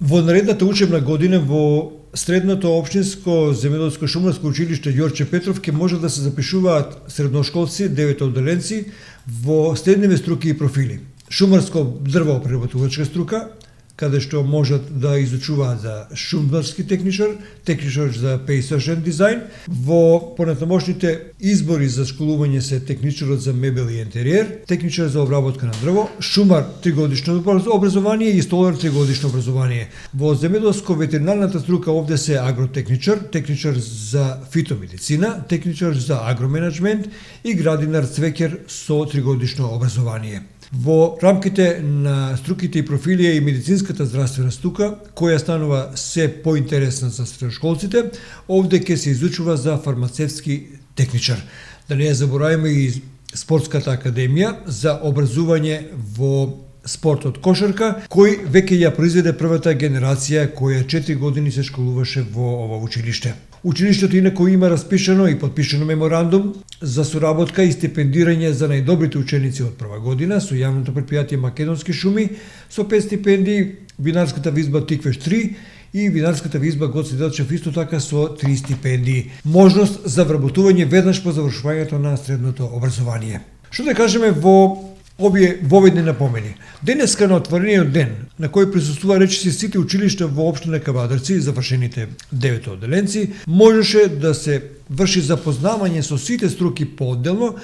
Во наредната учебна година во Средното општинско земјоделско шумарско училиште Ѓорче Петров ќе може да се запишуваат средношколци, 9 одделенци во следниве струки и профили: шумарско дрвопреработувачка струка, каде што можат да изучуваат за шумарски техничар, техничар за пејсажен дизајн. Во понатамошните избори за школување се техничарот за мебел и интериер, техничар за обработка на дрво, шумар 3-годишно образование и столар 3-годишно образование. Во земјоделско-ветеринарната струка овде се агротехничар, техничар за фитомедицина, техничар за агроменеджмент и градинар цвеќар со 3-годишно образование. Во рамките на струките и профили и медицинската здравствена струка, која станува се поинтересна за средношколците, овде ќе се изучува за фармацевтски техничар. Да не ја забораваме и спортската академија за образување во спортот кошарка, кој веќе ја произведе првата генерација која 4 години се школуваше во ова училиште. Училиштето инаку има распишано и подпишано меморандум за соработка и стипендирање за најдобрите ученици од прва година со јавното претпријатие Македонски шуми со 5 стипендии, винарската визба Тиквеш 3 и винарската визба Гоце Делчев исто така со 3 стипендии. Можност за вработување веднаш по завршувањето на средното образование. Што да кажеме во овие воведни напомени? Денеска на отворениот ден, на кој присуствува речиси сите училишта во општина Кавадарци, завршените 9 одделенци, можеше да се врши запознавање со сите струки поодделно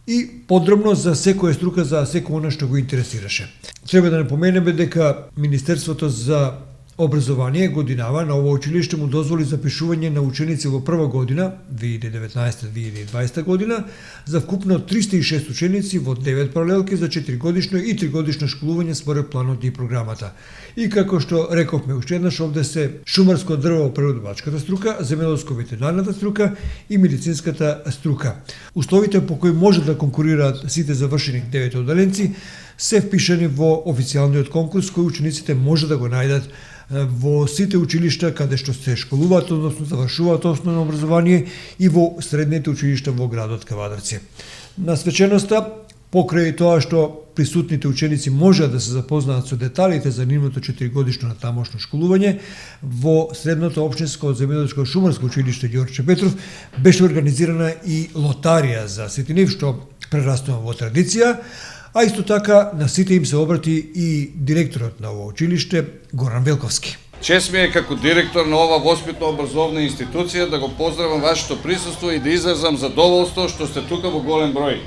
и подробно за секоја струка, за секој она што го интересираше. Треба да напоменеме дека Министерството за образование годинава на ова училиште му дозволи запишување на ученици во прва година, 2019-2020 година, за вкупно 306 ученици во 9 паралелки за 4 годишно и 3 годишно школување според планот и програмата. И како што рековме уште еднаш, овде се шумарско дрво-преработувачката струка, земјоделско-ветеринарната струка и медицинската струка. Условите по кои можат да конкурираат сите завршени 9 одделенци се впишани во официјалниот конкурс кој учениците може да го најдат во сите училишта каде што се школуваат, односно завршуваат основно образование и во средните училишта во градот Кавадарци. На свеченоста, покрај тоа што присутните ученици можат да се запознаат со деталите за нивното 4-годишно натамошно школување, во Средното општинско земјоделско шумарско училиште Ѓорче Петров беше организирана и лотарија за сите нив, што прерастува во традиција, а исто така на сите им се обрати и директорот на ова училиште Горан Велковски. Чест ми е како директор на ова воспитно-образовна институција да го поздравам вашето присуство и да изразам задоволство што сте тука во голем број.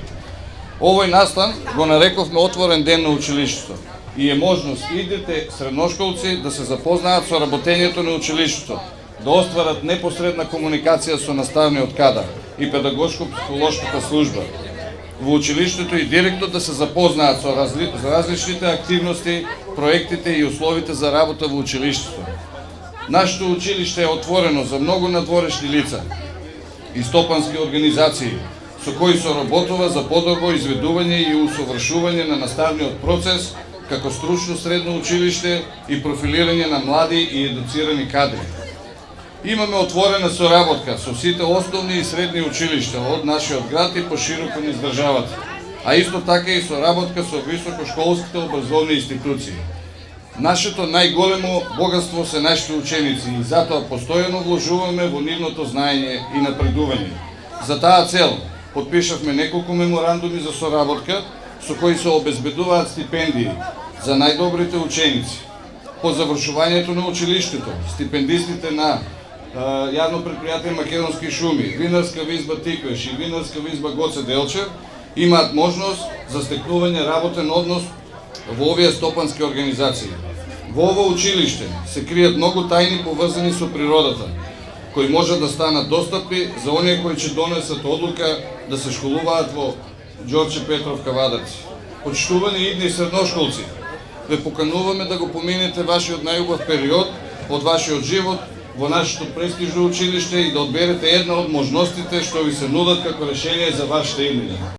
Овој настан го нарековме отворен ден на училиштето и е можност идите средношколци да се запознаат со работењето на училиштето, да остварат непосредна комуникација со наставниот кадар и педагошко-психолошката служба. Во училиштето и директор да се запознаат со различните активности, проектите и условите за работа во училиштето. Нашето училиште е отворено за многу надворешни лица и стопански организации, со кои се работува за подобро изведување и усовршување на наставниот процес, како стручно средно училиште и профилирање на млади и едуцирани кадри. Имаме отворена соработка со сите основни и средни училишта од нашиот град и пошироко низ државата, а исто така и соработка со високошколските образовни институции. Нашето најголемо богатство се нашите ученици и затоа постојано вложуваме во нивното знаење и напредување. За таа цел подпишавме неколку меморандуми за соработка со кои се обезбедуваат стипендии за најдобрите ученици. По завршувањето на училиштето, стипендистите на јавно претпријатие Македонски шуми, винарска визба Тиквеш и винарска визба Гоце Делчев имаат можност за стекнување работен однос во овие стопански организации. Во ова училиште се кријат многу тајни поврзани со природата, кои можат да станат достапни за оние кои ќе донесат одлука да се школуваат во Ѓорче Петров Кавадарци. Почитувани идни средношколци, ве покануваме да го поминете вашиот најубав период од вашиот живот во нашето престижно училиште и да одберете една од можностите што ви се нудат како решение за вашите иднина.